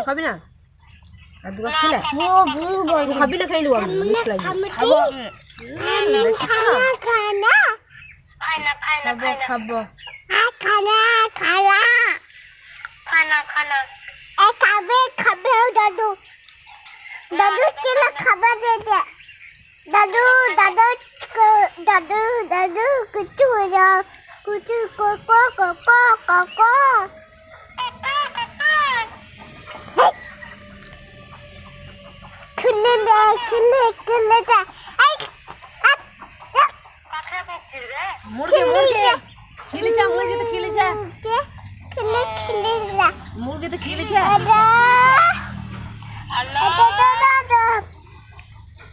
খাবি না আর দুটো খেলে খাবি না খাইলু আমি মিস লাগে খাবো খানা খাবো খাবে দাদু দাদু কেলা খাবার দে দে দাদু দাদু দাদু দাদু কুচু যা কুচু কোকো কোকো কোকো খুলে দে খুলে দে এই মুরগি খেলেছে মুরগি তো খেলেছে খুলে দে মুরগি তো খেলেছে আল্লাহ